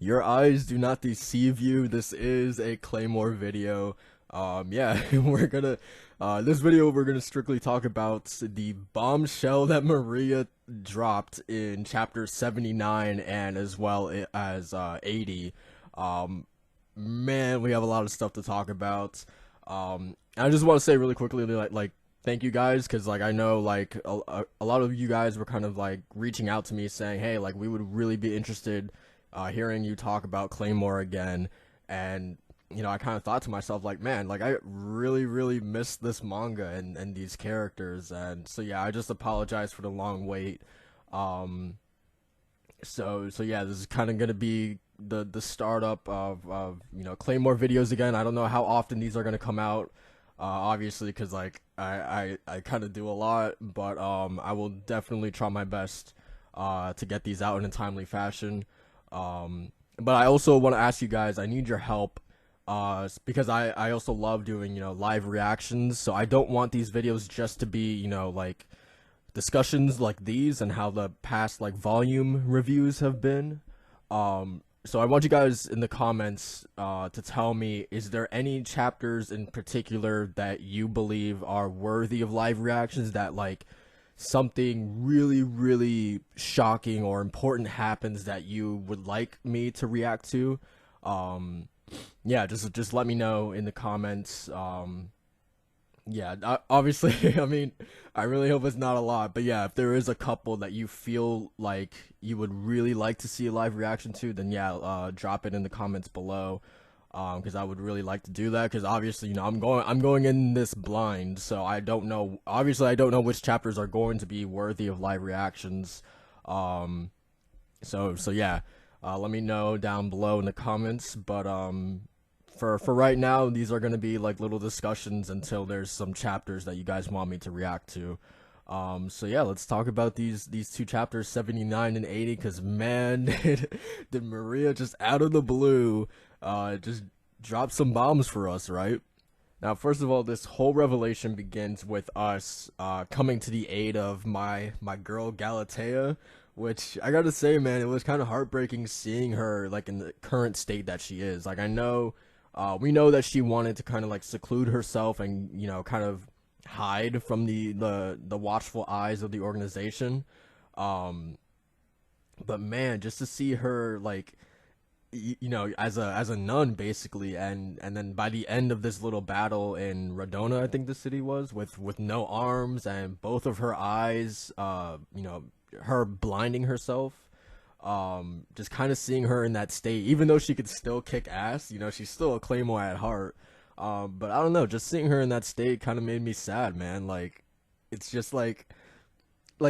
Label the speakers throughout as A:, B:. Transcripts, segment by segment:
A: Your eyes do not deceive you. This is a Claymore video. Yeah, this video we're gonna strictly talk about the bombshell that Miria dropped in chapter 79 and as well as 80. Um, Man, we have a lot of stuff to talk about. I just want to say really quickly, like thank you guys, because like I know like a lot of you guys were kind of like reaching out to me saying, hey, like we would really be interested hearing you talk about Claymore again. And I kind of thought to myself, like, man, like I really missed this manga and these characters. And so yeah, I just apologize for the long wait. um so yeah, this is kind of gonna be the startup of Claymore videos again. I don't know how often these are gonna come out, obviously, because like I kind of do a lot, but I will definitely try my best to get these out in a timely fashion. But I also want to ask you guys, I need your help, because I also love doing live reactions. So I don't want these videos just to be like discussions like these and how the past like volume reviews have been. So I want you guys in the comments to tell me, is there any chapters in particular that you believe are worthy of live reactions, that like something really shocking or important happens that you would like me to react to? Yeah, just let me know in the comments. Yeah, obviously, I mean, I really hope it's not a lot, but yeah, if there is a couple that you feel like you would really like to see a live reaction to, then yeah, drop it in the comments below, because I would really like to do that. Because obviously, I'm going in this blind, so I don't know. Obviously, I don't know which chapters are going to be worthy of live reactions. Um, so yeah, let me know down below in the comments. But for right now, these are gonna be like little discussions until there's some chapters that you guys want me to react to. So yeah, let's talk about these two chapters, 79 and 80, because man, did Miria just out of the blue just drop some bombs for us, right? Now, first of all, this whole revelation begins with us coming to the aid of my girl Galatea, which I gotta say, man, it was kind of heartbreaking seeing her like in the current state that she is. Like, I know, we know that she wanted to kind of like seclude herself and kind of hide from the watchful eyes of the organization. Um, but man, just to see her like as a nun basically, and then by the end of this little battle in Radona, I think the city was, with no arms and both of her eyes, her blinding herself, just kind of seeing her in that state, even though she could still kick ass, she's still a Claymore at heart. But I don't know, just seeing her in that state kind of made me sad, man. Like, it's just like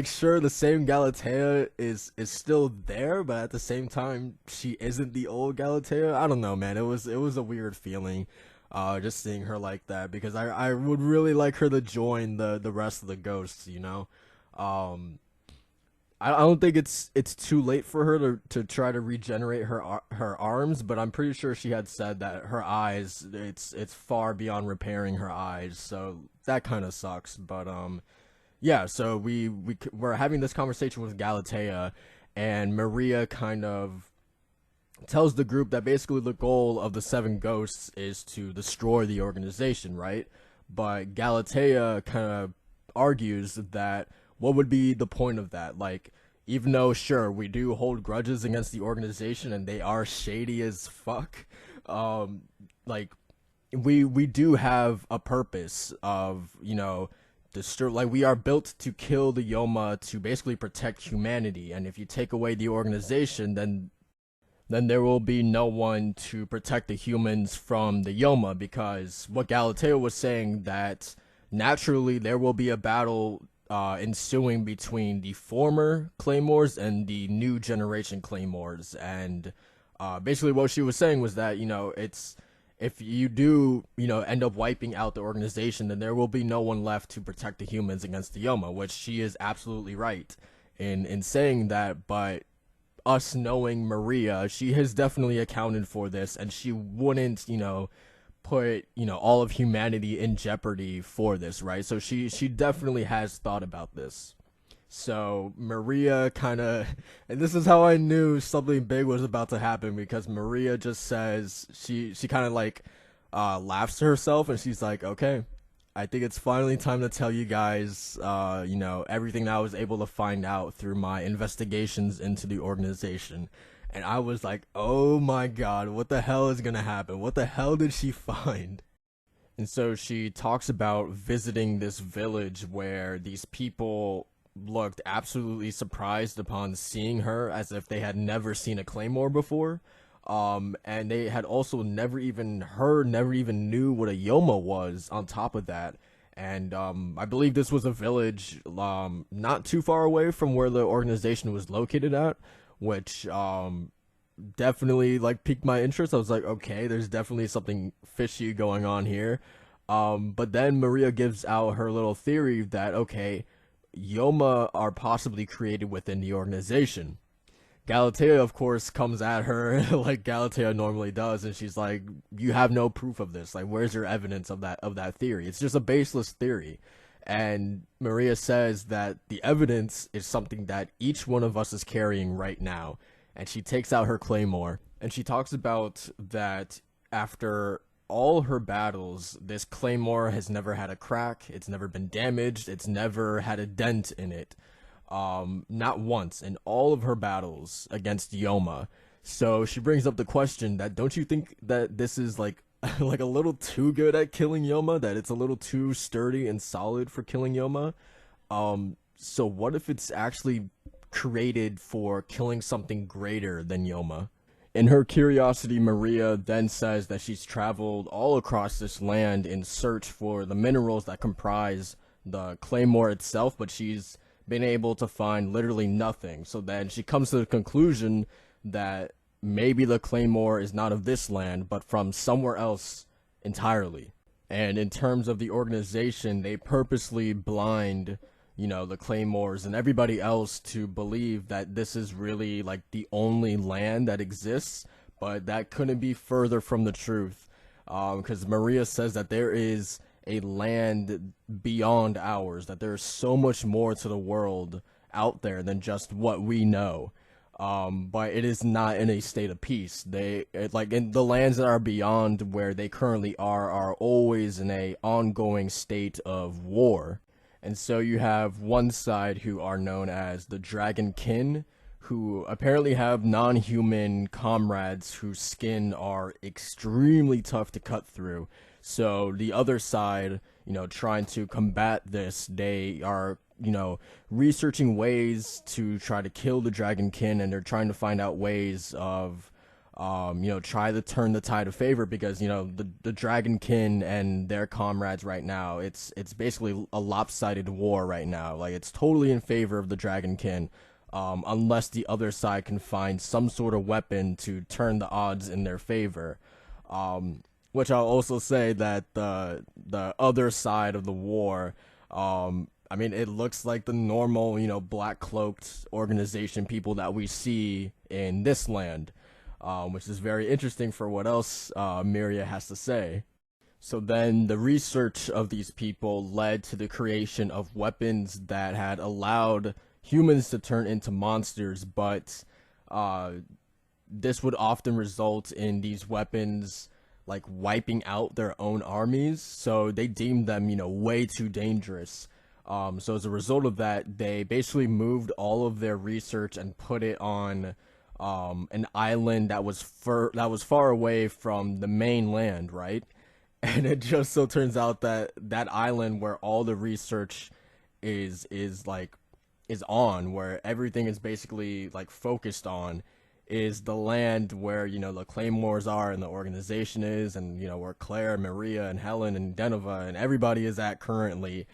A: sure, the same Galatea is still there, but at the same time she isn't the old Galatea. I don't know, man. It was a weird feeling, just seeing her like that, because I would really like her to join the rest of the ghosts. um I don't think it's too late for her to try to regenerate her arms, but I'm pretty sure she had said that her eyes, it's far beyond repairing her eyes, so that kind of sucks. But yeah, so we're having this conversation with Galatea, and Maria kind of tells the group that basically the goal of the seven ghosts is to destroy the organization, right? But Galatea kind of argues that what would be the point of that? Like, even though sure we do hold grudges against the organization and they are shady as fuck, um, like we do have a purpose of disturb, like we are built to kill the Yoma to basically protect humanity, and if you take away the organization, then there will be no one to protect the humans from the Yoma, because what Galatea was saying, that naturally there will be a battle ensuing between the former Claymores and the new generation Claymores. And basically what she was saying was that it's, if you do end up wiping out the organization, then there will be no one left to protect the humans against the Yoma, which she is absolutely right in saying that. But us knowing Miria, she has definitely accounted for this, and she wouldn't put all of humanity in jeopardy for this, right? So she definitely has thought about this. So Miria kind of, and this is how I knew something big was about to happen, because Miria just says she kind of like laughs to herself, and she's like, okay, I think it's finally time to tell you guys, everything that I was able to find out through my investigations into the organization. And I was like, oh my god, what the hell is gonna happen? What the hell did she find? And so she talks about visiting this village where these people looked absolutely surprised upon seeing her, as if they had never seen a Claymore before. And they had also never even heard, never even knew what a Yoma was on top of that. And I believe this was a village not too far away from where the organization was located at, which definitely like piqued my interest. I was like, okay, there's definitely something fishy going on here. But then Miria gives out her little theory that, okay, Yoma are possibly created within the organization. Galatea, of course, comes at her like Galatea normally does, and she's like, "You have no proof of this. Like, where's your evidence of that theory? It's just a baseless theory." And Miria says that the evidence is something that each one of us is carrying right now. And she takes out her claymore, and she talks about that after all her battles, this claymore has never had a crack, it's never been damaged, it's never had a dent in it. Not once in all of her battles against Yoma. So she brings up the question that, don't you think that this is like like a little too good at killing Yoma, that it's a little too sturdy and solid for killing Yoma? So what if it's actually created for killing something greater than Yoma? In her curiosity, Miria then says that she's traveled all across this land in search for the minerals that comprise the Claymore itself, but she's been able to find literally nothing. So then she comes to the conclusion that maybe the Claymore is not of this land, but from somewhere else entirely. And in terms of the organization, they purposely blind, the Claymores and everybody else to believe that this is really like the only land that exists, but that couldn't be further from the truth. Because Miria says that there is a land beyond ours, that there's so much more to the world out there than just what we know. But it is not in a state of peace. Like in the lands that are beyond where they currently are always in a ongoing state of war. And so you have one side who are known as the Dragon Kin, who apparently have non-human comrades whose skin are extremely tough to cut through. So the other side, trying to combat this, they are, researching ways to try to kill the Dragonkin, and they're trying to find out ways of, try to turn the tide of favor, because, the Dragonkin and their comrades right now, it's basically a lopsided war right now. Like, it's totally in favor of the Dragonkin, unless the other side can find some sort of weapon to turn the odds in their favor. Which I'll also say that the other side of the war, it looks like the normal, black cloaked organization people that we see in this land, which is very interesting for what else Miria has to say. So then the research of these people led to the creation of weapons that had allowed humans to turn into monsters, but this would often result in these weapons like wiping out their own armies, so they deemed them, way too dangerous. So as a result of that, they basically moved all of their research and put it on an island that was far away from the mainland, right? And it just so turns out that that island where all the research is on, where everything is basically like focused on, is the land where, the Claymores are and the organization is, and, where Claire, Miria, and Helen, and Denova, and everybody is at currently.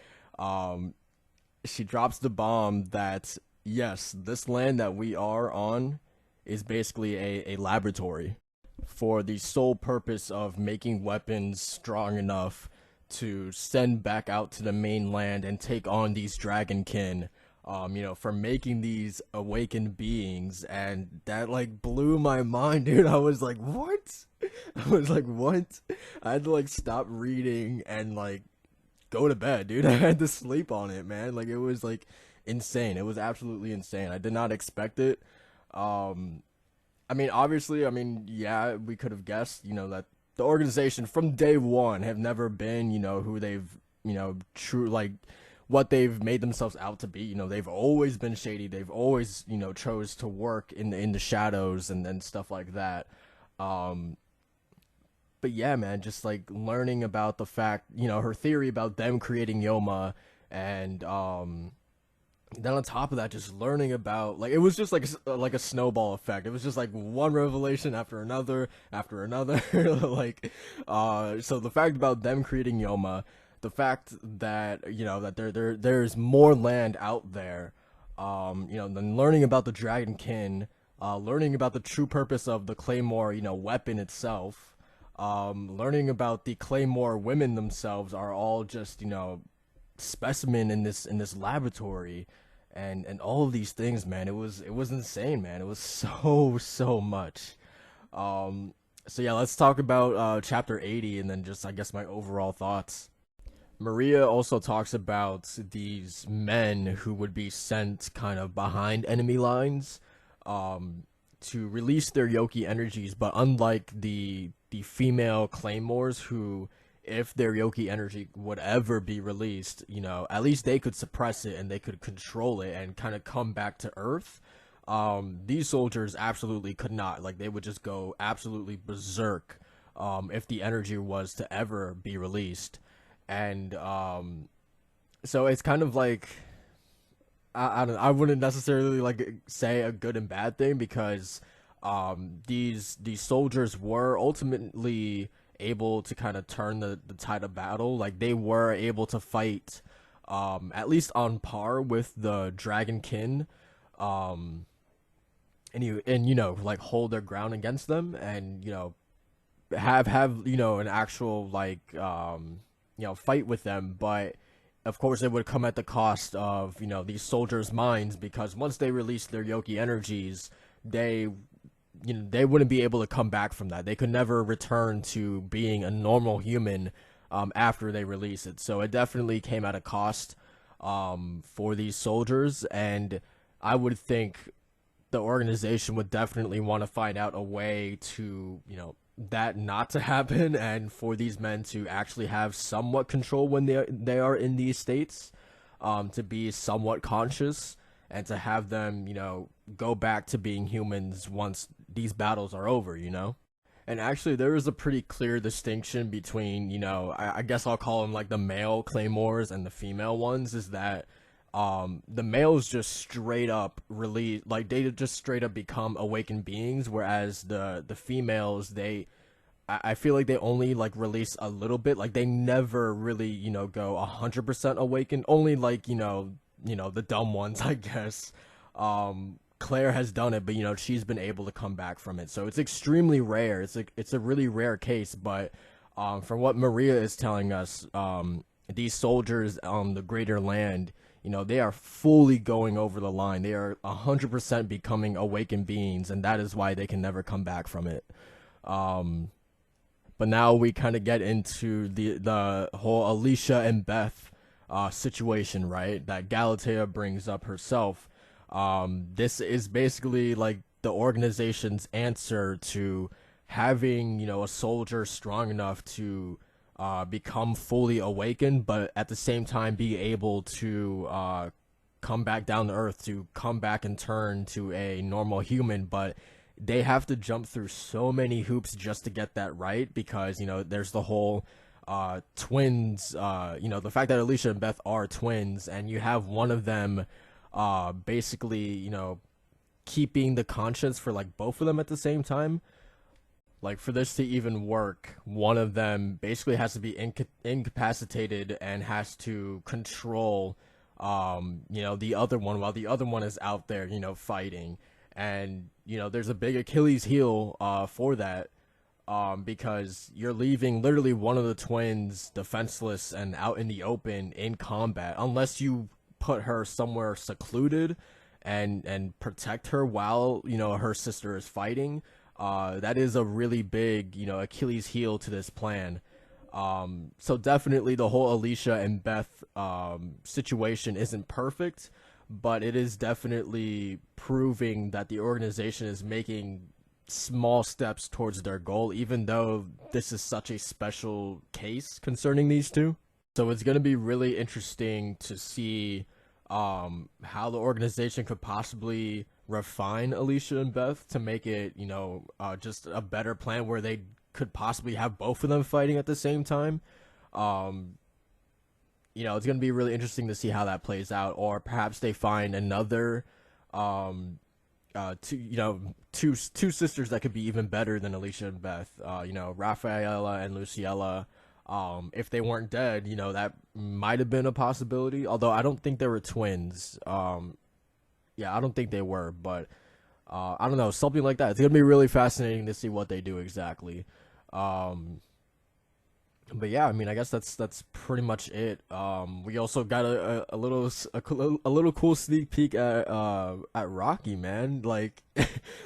A: She drops the bomb that, yes, this land that we are on is basically a laboratory for the sole purpose of making weapons strong enough to send back out to the mainland and take on these Dragonkin. For making these awakened beings, and that like blew my mind, dude. I was like, what? I was like, what? I had to like stop reading and like go to bed, dude. I had to sleep on it, man. Like it was like insane. It was absolutely insane. I did not expect it. I mean, obviously, I mean, yeah, we could have guessed, that the organization from day one have never been, who they've, true, like, what they've made themselves out to be. They've always been shady. They've always, chose to work in the shadows and stuff like that. Um, but yeah, man, just like learning about the fact, her theory about them creating Yoma, and then on top of that, just learning about, like, it was just like a snowball effect. It was just like one revelation after another. Like, so the fact about them creating Yoma, the fact that, that there's more land out there, then learning about the Dragonkin, learning about the true purpose of the Claymore, weapon itself, learning about the Claymore women themselves are all just, specimen in this laboratory, and all of these things, man. It was insane, man. It was so much. So yeah, let's talk about chapter 80, and then just, I guess, my overall thoughts. Maria also talks about these men who would be sent kind of behind enemy lines, um, to release their Yoki energies, but unlike the female claymores, who, if their Yoki energy would ever be released, at least they could suppress it and they could control it and kind of come back to Earth. These soldiers absolutely could not. Like, they would just go absolutely berserk, if the energy was to ever be released. And so it's kind of like, I wouldn't necessarily like say a good and bad thing, because these soldiers were ultimately able to kind of turn the tide of battle. Like, they were able to fight, at least on par with the Dragonkin, um and like hold their ground against them, and have an actual, like, fight with them. But of course it would come at the cost of, these soldiers' minds, because once they released their Yoki energies, they they wouldn't be able to come back from that. They could never return to being a normal human, after they release it. So it definitely came at a cost, for these soldiers. And I would think the organization would definitely want to find out a way to, that not to happen, and for these men to actually have somewhat control when they are in these states, to be somewhat conscious, and to have them, go back to being humans once these battles are over. And actually, there is a pretty clear distinction between, I guess I'll call them like the male claymores and the female ones. Is that, the males just straight up release, like, they just straight up become awakened beings, whereas the females, I feel like they only, like, release a little bit. Like, they never really, go 100% awakened. Only, like, the dumb ones, I guess. Claire has done it, but she's been able to come back from it. So it's extremely rare. It's a really rare case. But from what Maria is telling us, these soldiers on the Greater Land, they are fully going over the line. They are 100% becoming awakened beings, and that is why they can never come back from it. But now we kind of get into the whole Alicia and Beth situation, right? That Galatea brings up herself. This is basically like the organization's answer to having, a soldier strong enough to become fully awakened, but at the same time be able to come back down to Earth, to come back and turn to a normal human. But they have to jump through so many hoops just to get that right, because there's the whole twins, the fact that Alicia and Beth are twins, and you have one of them basically, keeping the conscience for, like, both of them at the same time. Like, for this to even work, one of them basically has to be incapacitated and has to control, the other one, while the other one is out there, fighting. And there's a big Achilles heel for that, because you're leaving literally one of the twins defenseless and out in the open in combat, unless you put her somewhere secluded and protect her while her sister is fighting. That is a really big Achilles heel to this plan. So definitely the whole Alicia and Beth situation isn't perfect, but it is definitely proving that the organization is making small steps towards their goal, even though this is such a special case concerning these two. So it's going to be really interesting to see how the organization could possibly refine Alicia and Beth to make it, just a better plan where they could possibly have both of them fighting at the same time. Um, it's going to be really interesting to see how that plays out, or perhaps they find another two sisters that could be even better than Alicia and Beth. Rafaela and Luciella. If they weren't dead, that might have been a possibility. Although I don't think they were twins. Yeah, I don't think they were, but I don't know, something like that. It's gonna be really fascinating to see what they do exactly. Um, but yeah, I mean, I guess that's pretty much it. We also got a little cool sneak peek at Rocky, man. Like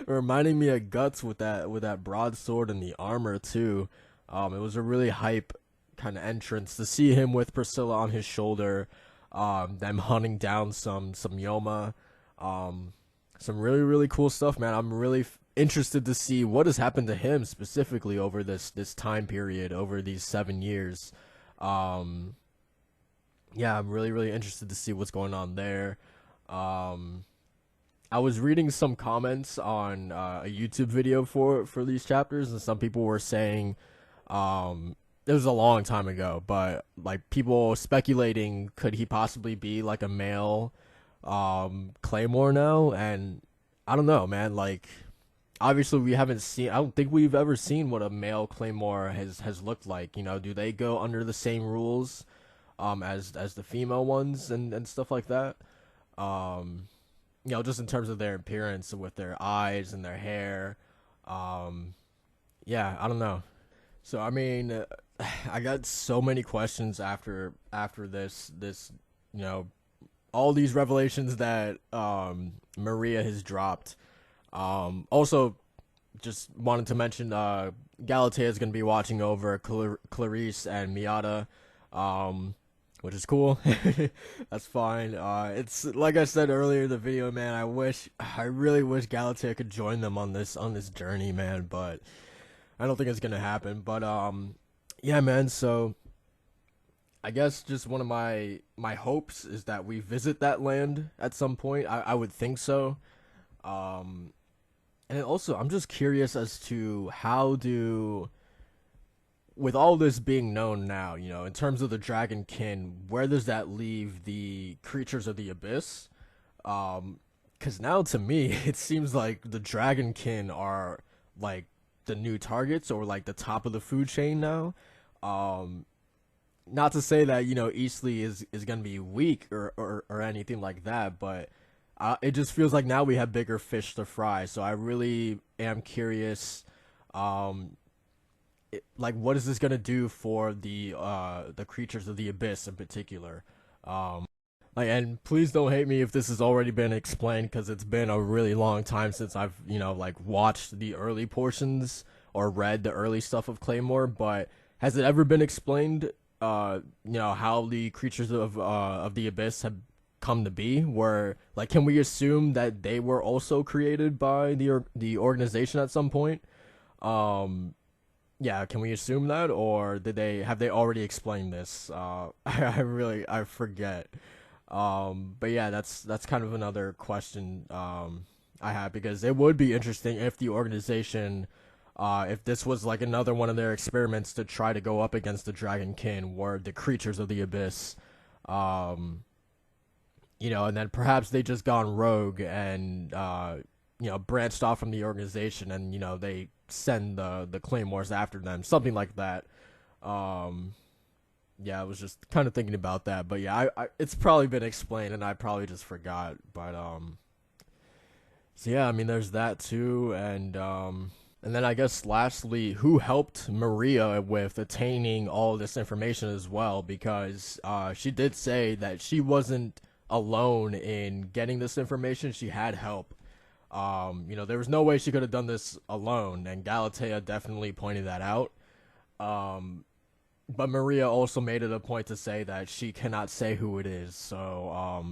A: reminding me of Guts with that broadsword and the armor too. It was a really hype kind of entrance to see him with Priscilla on his shoulder. Them hunting down some Yoma. Um, some really really cool stuff, man. I'm really interested to see what has happened to him specifically over this time period, over these 7 years. Um, yeah, I'm really really interested to see what's going on there. Um, I was reading some comments on a YouTube video for these chapters, and some people were saying, it was a long time ago, but like people speculating could he possibly be like a male Claymore now, and I don't know, man. Like obviously we haven't seen. I don't think we've ever seen what a male Claymore has looked like. Do they go under the same rules as the female ones and stuff like that? Um, just in terms of their appearance with their eyes and their hair. Um, yeah, I don't know. So I mean, I got so many questions after this, you know, all these revelations that Miria has dropped. Also, just wanted to mention Galatea is going to be watching over Clarice and Miata, um, which is cool. That's fine. It's like I said earlier in the video, man. I really wish Galatea could join them on this journey, man. But I don't think it's gonna happen. But yeah, man. So I guess just one of my hopes is that we visit that land at some point. I would think so. Um, and also, I'm just curious as to how do, with all this being known now, in terms of the Dragonkin, where does that leave the creatures of the abyss? Because now to me, it seems like the Dragonkin are like the new targets or like the top of the food chain now. Um, Not to say that Eastleigh is gonna be weak or anything like that, but it just feels like now we have bigger fish to fry. So I really am curious. Um, like what is this gonna do for the creatures of the abyss in particular? Like, and please don't hate me if this has already been explained because it's been a really long time since I've like watched the early portions or read the early stuff of Claymore. But has it ever been explained? How the creatures of the abyss have come to be? Where like, can we assume that they were also created by the organization at some point? Um, yeah, can we assume that, or have they already explained this? I forget. But yeah, that's kind of another question I have, because it would be interesting if the organization, if this was like another one of their experiments to try to go up against the Dragonkin, or the creatures of the abyss, um, and then perhaps they just gone rogue and branched off from the organization, and they send the claymores after them, something like that. Um, yeah, I was just kind of thinking about that, but yeah, it's probably been explained and I probably just forgot. But so yeah, I mean, there's that too, and then I guess lastly, who helped Maria with attaining all this information as well? Because she did say that she wasn't alone in getting this information; she had help. There was no way she could have done this alone, and Galatea definitely pointed that out. Um, but Maria also made it a point to say that she cannot say who it is. So,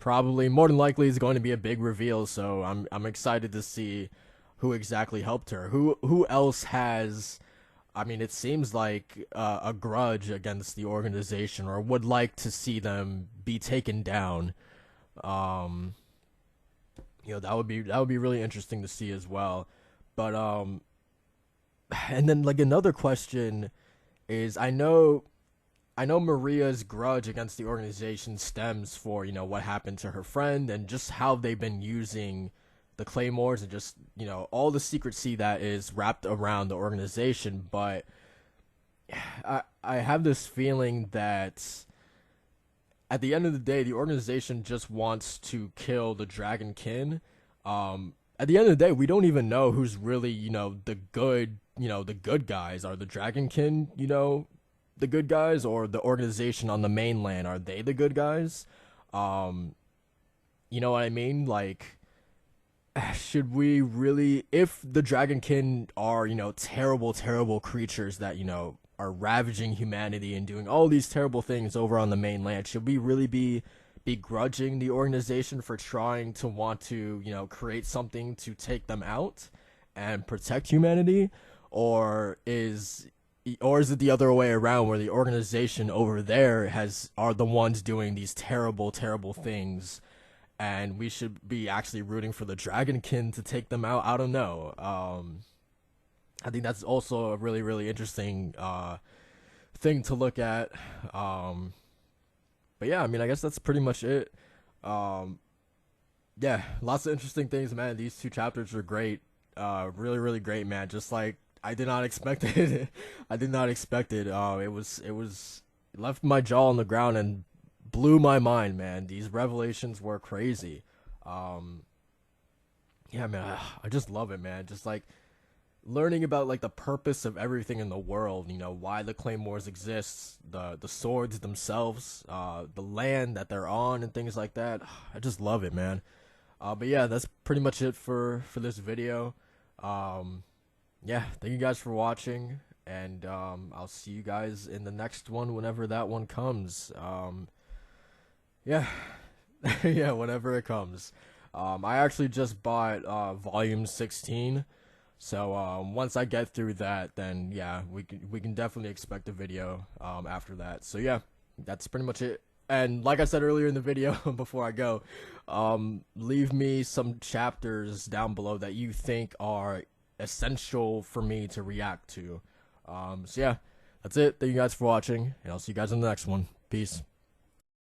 A: probably more than likely is going to be a big reveal. So I'm excited to see who exactly helped her. Who else has? I mean, it seems like a grudge against the organization, or would like to see them be taken down. Um, that would be really interesting to see as well. But and then like another question is, I know Maria's grudge against the organization stems for, what happened to her friend and just how they've been using the Claymores and just, all the secrecy that is wrapped around the organization. But I have this feeling that at the end of the day, the organization just wants to kill the Dragon Kin. At the end of the day, we don't even know who's really, the good guys. Are the Dragon Kin, the good guys, or the organization on the mainland? Are they the good guys? You know what I mean? Like, should we really, if the Dragonkin are, terrible, terrible creatures that, are ravaging humanity and doing all these terrible things over on the mainland, should we really be begrudging the organization for trying to want to, create something to take them out and protect humanity? Or is it the other way around, where the organization over there are the ones doing these terrible, terrible things, and we should be actually rooting for the Dragonkin to take them out? I don't know. I think that's also a really, really interesting thing to look at. But yeah, I mean, I guess that's pretty much it. Yeah, lots of interesting things, man. These two chapters were great. Really, really great, man. Just like I did not expect it. I did not expect it. It left my jaw on the ground and blew my mind, man. These revelations were crazy. Yeah, man, I just love it, man. Just like learning about like the purpose of everything in the world, why the Claymores exist, the swords themselves, the land that they're on and things like that. I just love it, man. But yeah, that's pretty much it for this video. Yeah, thank you guys for watching, and I'll see you guys in the next one whenever that one comes. Yeah. Yeah, whenever it comes. I actually just bought volume 16. So once I get through that, then yeah, we can definitely expect a video after that. So yeah, that's pretty much it. And like I said earlier in the video, before I go, leave me some chapters down below that you think are essential for me to react to. So yeah, that's it. Thank you guys for watching, and I'll see you guys in the next one. Peace.